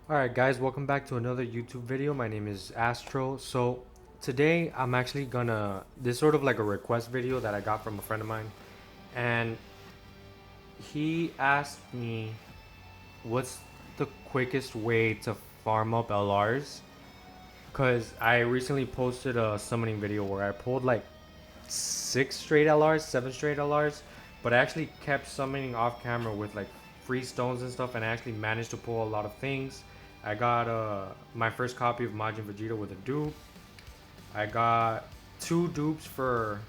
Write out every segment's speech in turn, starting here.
Alright guys, welcome back to another YouTube video. My name is Astro. So today I'm actually this sort of like a request video that I got from a friend of mine, and he asked me what's the quickest way to farm up LRs, because I recently posted a summoning video where I pulled like 7 straight LRs, but I actually kept summoning off camera with like free stones and stuff, and I actually managed to pull a lot of things. I got my first copy of Majin Vegeta with a dupe. I got two dupes for,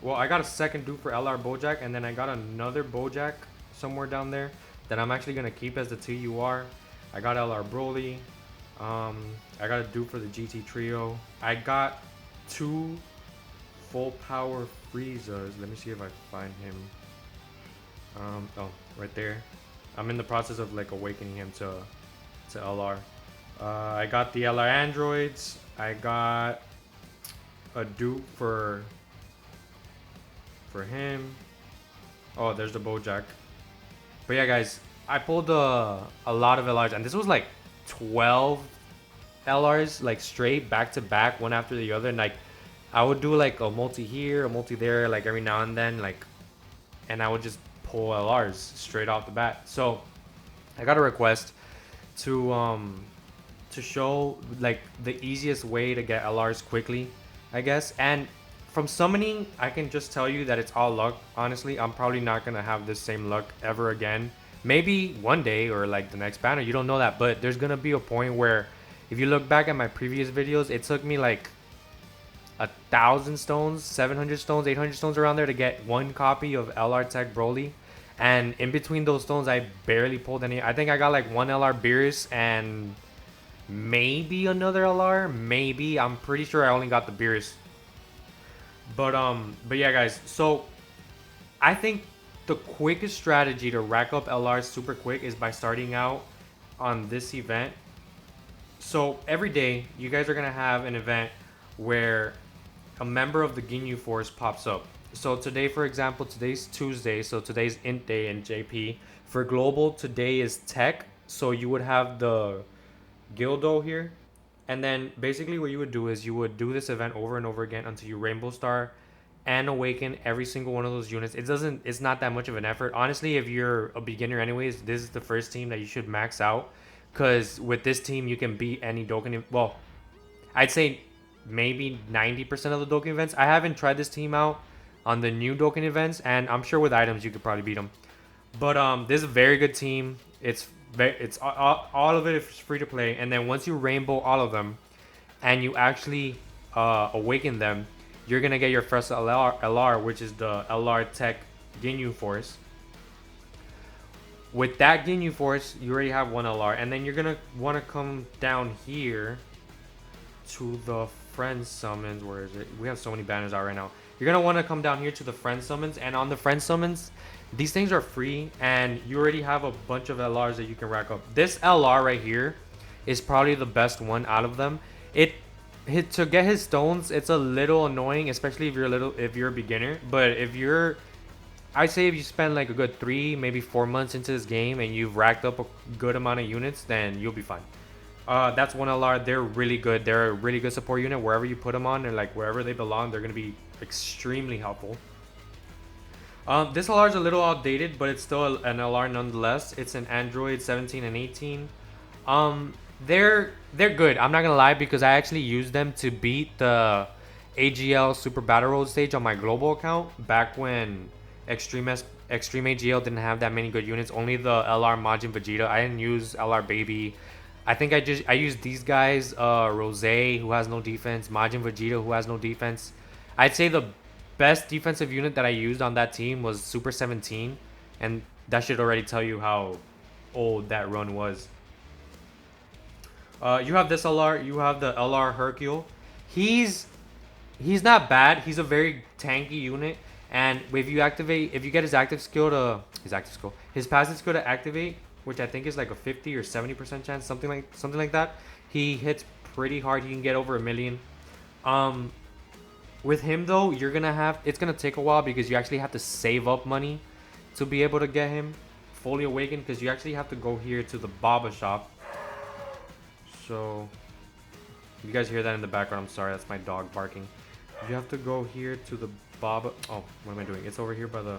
well, I got a second dupe for LR Bojack, and then I got another Bojack somewhere down there that I'm actually gonna keep as the TUR. I got LR Broly. I got a dupe for the GT Trio. I got two full power Friezas. Let me see if I find him. Oh, right there. I'm in the process of like awakening him to LR. I got the LR androids. I got a dupe for him. Oh, there's the Bojack. But yeah, guys, I pulled a lot of LRs, and this was like 12 LRs, like straight back to back, one after the other. And like, I would do like a multi here, a multi there, like every now and then, like, and I would just pull LRs straight off the bat. So I got a request to show like the easiest way to get LRs quickly, I guess. And from summoning, I can just tell you that it's all luck. Honestly, I'm probably not gonna have this same luck ever again. Maybe one day or like the next banner, you don't know that, but there's gonna be a point where if you look back at my previous videos, it took me like 1,000 stones, 700 stones, 800 stones around there to get one copy of LR Tech Broly. And in between those stones, I barely pulled any. I think I got like one LR Beerus and maybe another LR. Maybe. I'm pretty sure I only got the Beerus. But yeah, guys. So I think the quickest strategy to rack up LRs super quick is by starting out on this event. So every day, you guys are gonna have an event where a member of the Ginyu Force pops up. So today, for example, today's Tuesday, so today's Int Day in JP. For Global, today is Tech, so you would have the Gildo here. And then basically what you would do is you would do this event over and over again until you Rainbow Star and awaken every single one of those units. It's not that much of an effort. Honestly, if you're a beginner anyways, this is the first team that you should max out. Cause with this team you can beat any Dokkan. Well, I'd say maybe 90% of the Dokkan events. I haven't tried this team out on the new Dokkan events, and I'm sure with items you could probably beat them. But this is a very good team. It's all of it is free to play, and then once you rainbow all of them, and you actually awaken them, you're gonna get your first LR, which is the LR Tech Ginyu Force. With that Ginyu Force, you already have one LR, and then you're gonna want to come down here to the friend summons. Where is it? We have so many banners out right now. You're gonna want to come down here to the friend summons, and on the friend summons, these things are free, and you already have a bunch of LRs that you can rack up. This LR right here is probably the best one out of them. To get his stones, it's a little annoying, especially if you're a beginner. But I'd say if you spend like a good 3, maybe 4 months into this game and you've racked up a good amount of units, then you'll be fine. That's one LR. They're really good. They're a really good support unit. Wherever you put them on, and like wherever they belong, they're gonna be extremely helpful. This LR is a little outdated, but it's still an LR nonetheless. It's an Android 17 and 18. They're good. I'm not gonna lie, because I actually used them to beat the AGL Super Battle Road stage on my global account back when Extreme AGL didn't have that many good units. Only the LR Majin Vegeta. I didn't use LR Baby. I think I used these guys. Rose, who has no defense. Majin Vegeta, who has no defense. I'd say the best defensive unit that I used on that team was Super 17, and that should already tell you how old that run was. You have this LR. You have the LR Hercule. He's he's not bad. He's a very tanky unit, and if you get his passive skill to activate, which I think is like a 50 or 70% chance, something like that. He hits pretty hard. He can get over 1 million. Um, with him though, it's gonna take a while because you actually have to save up money to be able to get him fully awakened, because you actually have to go here to the Baba shop So you guys hear that in the background? I'm sorry, that's my dog barking. You have to go here to the Baba. Oh, what am I doing? It's over here by the.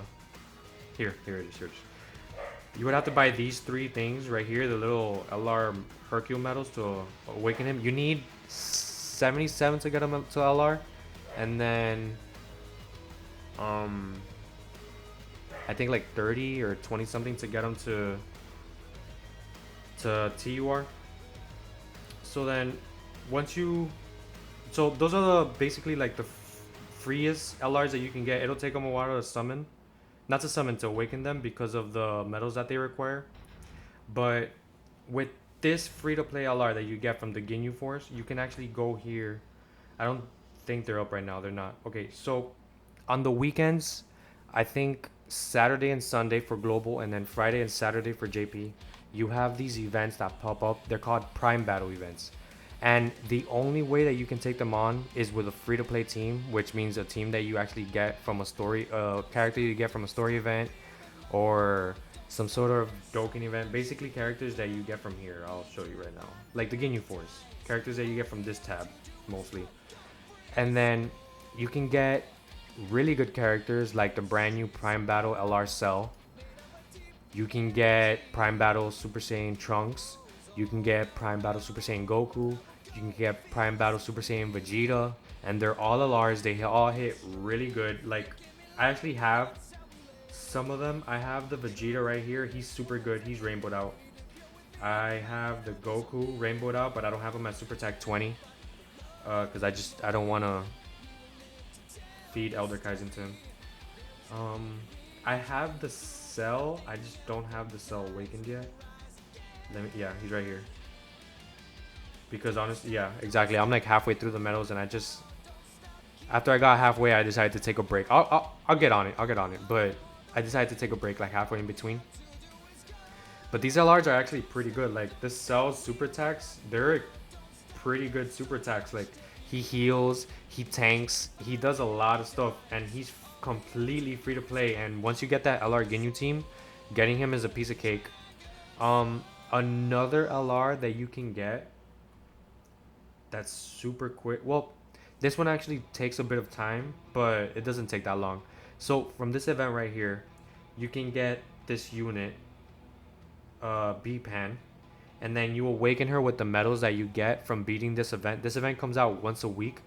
Here it is. Here it is. You would have to buy these three things right here, the little LR Hercule medals to awaken him. You need 77 to get him to LR, and then um, I think like 30 or 20 something to get him to TUR. So then once you, so those are the basically like the freest LRs that you can get. It'll take them a while to summon, not to summon, to awaken them because of the medals that they require. But with this free to play LR that you get from the Ginyu Force, you can actually go here. I don't think they're up right now. They're not. Okay, so on the weekends, I think Saturday and Sunday for Global, and then Friday and Saturday for JP, you have these events that pop up. They're called Prime Battle events. And the only way that you can take them on is with a free to play team, which means a team that you actually get from a story, a character you get from a story event, or some sort of Dokkan event. Basically, characters that you get from here. I'll show you right now. Like the Ginyu Force. Characters that you get from this tab, mostly. And then you can get really good characters like the brand new Prime Battle LR Cell. You can get Prime Battle Super Saiyan Trunks. You can get Prime Battle Super Saiyan Goku. You can get Prime Battle Super Saiyan Vegeta. And they're all LRs. They all hit really good. Like, I actually have some of them. I have the Vegeta right here. He's super good. He's rainbowed out. I have the Goku rainbowed out, but I don't have him at Super Attack 20. Because I don't want to feed Elder Kaizen to him. I have the Cell. I just don't have the Cell awakened yet. Yeah, he's right here. Because honestly, yeah, exactly. I'm like halfway through the medals, and after I got halfway, I decided to take a break. I'll get on it. I'll get on it. But I decided to take a break like halfway in between. But these LRs are actually pretty good. Like this Cell's super attacks, they're pretty good super attacks. Like he heals, he tanks, he does a lot of stuff, and he's completely free to play. And once you get that LR Ginyu team, getting him is a piece of cake. Another LR that you can get that's super quick. Well, this one actually takes a bit of time, but it doesn't take that long. So from this event right here, you can get this unit, B-Pan, and then you awaken her with the medals that you get from beating this event. This event comes out once a week.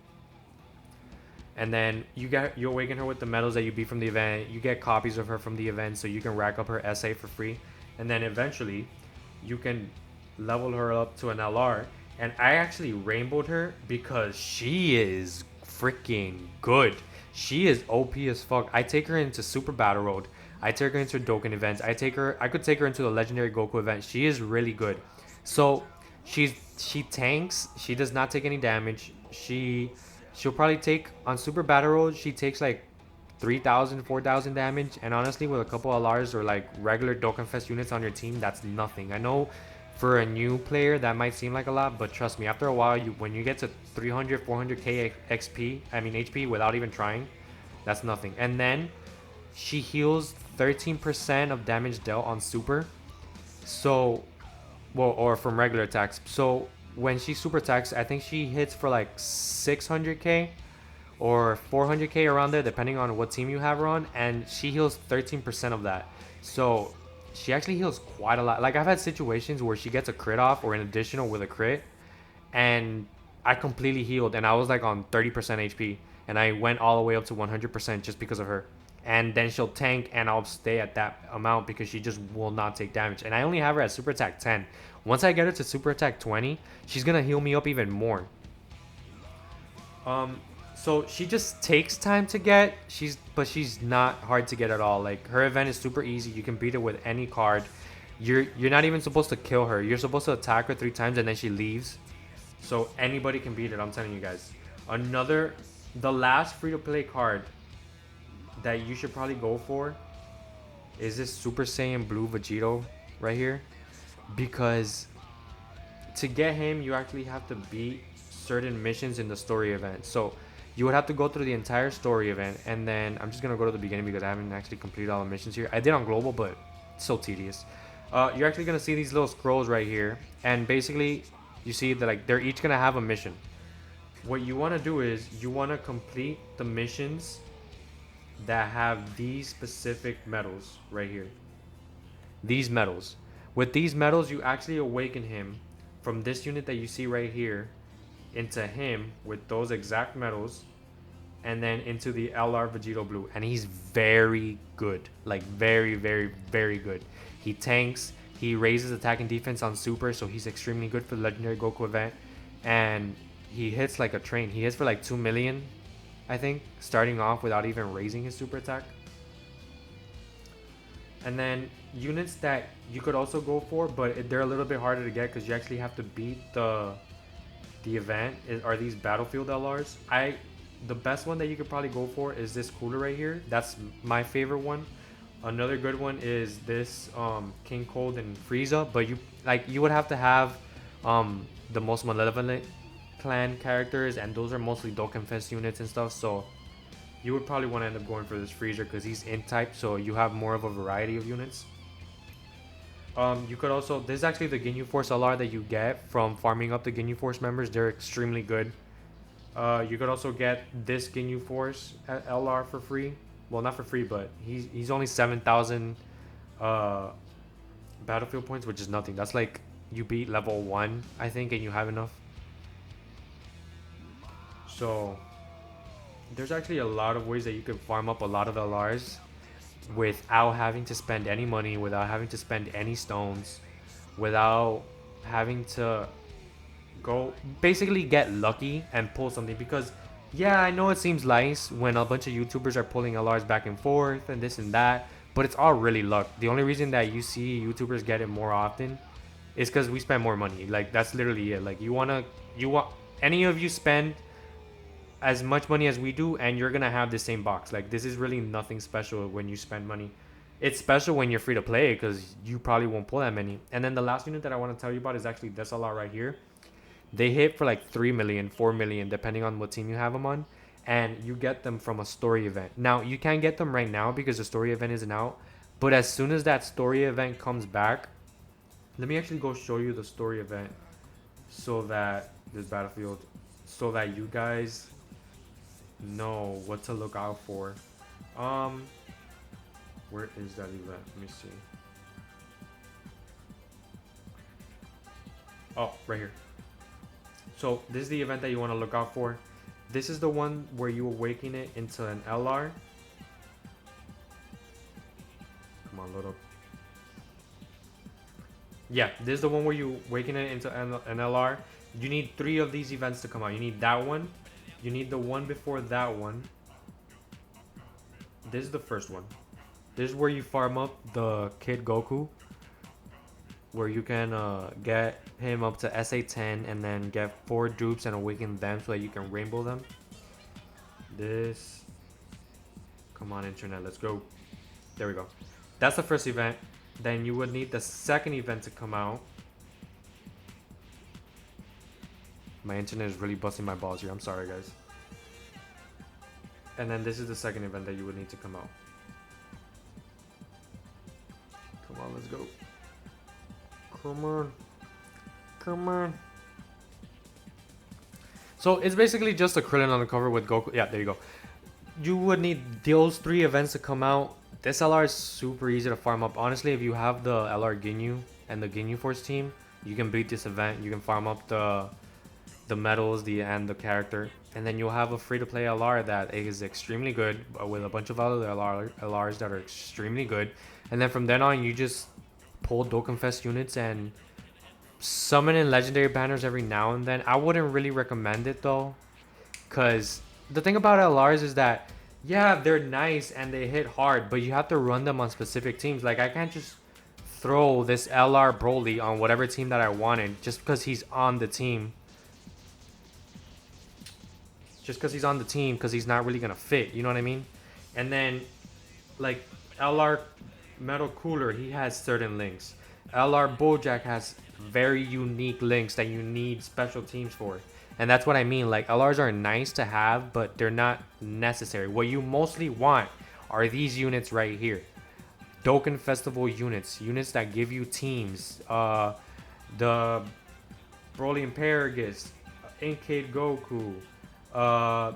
And then you awaken her with the medals that you beat from the event. You get copies of her from the event, so you can rack up her SA for free. And then eventually, you can level her up to an LR. And I actually rainbowed her because she is freaking good. She is OP as fuck. I take her into Super Battle Road. I take her into Dokkan events. I could take her into the Legendary Goku event. She is really good. So she tanks. She does not take any damage. She'll probably take on Super Battle Road. She takes like 3,000, 4,000 damage. And honestly, with a couple LRs or like regular Dokkan Fest units on your team, that's nothing. I know for a new player that might seem like a lot, but trust me, after a while, when you get to 300, 400k HP without even trying, that's nothing. And then she heals 13% of damage dealt on super. So, well, or from regular attacks. So when she super attacks, I think she hits for like 600k or 400k around there, depending on what team you have her on, and she heals 13% of that. So she actually heals quite a lot. Like I've had situations where she gets a crit off or an additional with a crit, and I completely healed, and I was like on 30% HP, and I went all the way up to 100% just because of her. And then she'll tank, and I'll stay at that amount because she just will not take damage. And I only have her at Super Attack 10. Once I get her to Super Attack 20, she's gonna heal me up even more. So she just takes time to get. But she's not hard to get at all. Like her event is super easy. You can beat her with any card. You're not even supposed to kill her. You're supposed to attack her 3 times and then she leaves. So anybody can beat it. I'm telling you guys. The last free to play card that you should probably go for is this Super Saiyan Blue Vegito right here, because to get him you actually have to beat certain missions in the story event. So you would have to go through the entire story event, and then I'm just gonna go to the beginning because I haven't actually completed all the missions here. I did on global, but it's so tedious. You're actually gonna see these little scrolls right here, and basically you see that like they're each gonna have a mission. What you want to do is you want to complete the missions that have these specific medals right here. These medals. With these medals, you actually awaken him from this unit that you see right here into him with those exact medals, and then into the LR Vegito Blue. And he's very good. Like, very, very, very good. He tanks. He raises attack and defense on super, so he's extremely good for the Legendary Goku event. And he hits like a train. He hits for like 2 million, I think, starting off without even raising his super attack. And then units that you could also go for, but they're a little bit harder to get because you actually have to beat the event are these battlefield LRs. The best one that you could probably go for is this cooler right here. That's my favorite one. Another good one is this King Cold and Frieza, but you would have to have the most malevolent clan characters, and those are mostly Dokkenfest units and stuff. So you would probably want to end up going for this Freezer because he's in type, so you have more of a variety of units. You could also, this is actually the Ginyu Force LR that you get from farming up the Ginyu Force members. They're extremely good. You could also get this Ginyu Force LR for free. Well, not for free, but he's only 7,000 battlefield points, which is nothing. That's like you beat level 1, I think, and you have enough. So there's actually a lot of ways that you can farm up a lot of LRs without having to spend any money, without having to spend any stones, without having to go basically get lucky and pull something. Because yeah, I know it seems nice when a bunch of YouTubers are pulling LRs back and forth and this and that, but it's all really luck. The only reason that you see YouTubers get it more often is because we spend more money. Like, that's literally it. Like, you want any of you spend as much money as we do, and you're gonna have the same box. Like, this is really nothing special when you spend money. It's special when you're free to play because you probably won't pull that many. And then the last unit that I want to tell you about is actually this LR right here. They hit for like 3 million, 4 million, depending on what team you have them on. And you get them from a story event. Now, you can't get them right now because the story event isn't out. But as soon as that story event comes back, let me actually go show you the story event so that this battlefield, so that you guys know what to look out for. Where is that event? Let me see. Oh, right here. So this is the event that you want to look out for. This is the one where you awaken it into an LR. Come on, load up. Yeah, this is the one where you awaken it into an LR. You need 3 of these events to come out. You need that one. You need the one before that one. This is the first one. This is where you farm up the Kid Goku, where you can get him up to SA10 and then get 4 dupes and awaken them so that you can rainbow them. This, come on internet, let's go. There we go. That's the first event. Then you would need the second event to come out. My internet is really busting my balls here, I'm sorry guys. And then this is the second event that you would need to come out. Come on, let's go. Come on. Come on. So it's basically just a Krillin on the cover with Goku. Yeah, there you go. You would need those 3 events to come out. This LR is super easy to farm up. Honestly, if you have the LR Ginyu and the Ginyu Force team, you can beat this event. You can farm up the medals, and the character. And then you'll have a free-to-play LR that is extremely good with a bunch of other LRs that are extremely good. And then from then on, you just pull Dokkenfest units and summon in legendary banners every now and then. I wouldn't really recommend it though, because the thing about LRs is that, yeah, they're nice and they hit hard, but you have to run them on specific teams. Like, I can't just throw this LR Broly on whatever team that I wanted just because he's on the team. Just because he's on the team, because he's not really going to fit, you know what I mean? And then, like, LR Metal Cooler, he has certain links. LR Bojack has very unique links that you need special teams for. And that's what I mean. Like, LRs are nice to have, but they're not necessary. What you mostly want are these units right here. Dokkan Festival units. Units that give you teams. The Broly Imperagus, Inkade Goku, uh,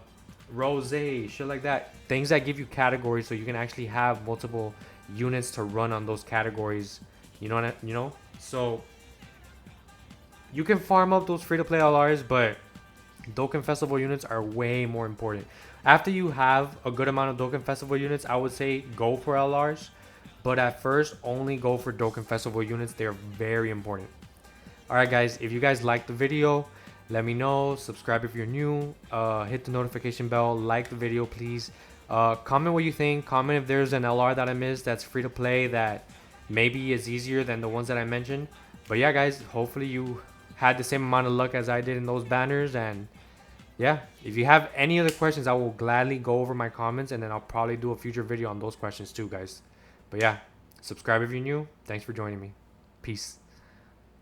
Rose, shit like that. Things that give you categories so you can actually have multiple units to run on those categories. You know what you know? So you can farm up those free-to-play LRs, but Dokkan Festival units are way more important. After you have a good amount of Dokkan Festival units, I would say go for LRs. But at first, only go for Dokkan Festival units. They're very important. Alright guys, if you guys liked the video, let me know. Subscribe if you're new. Hit the notification bell. Like the video, please. Comment what you think. Comment if there's an LR that I missed that's free to play that maybe is easier than the ones that I mentioned. But yeah guys, hopefully you had the same amount of luck as I did in those banners. And yeah, if you have any other questions, I will gladly go over my comments and then I'll probably do a future video on those questions too guys. But yeah, subscribe if you're new. Thanks for joining me. Peace.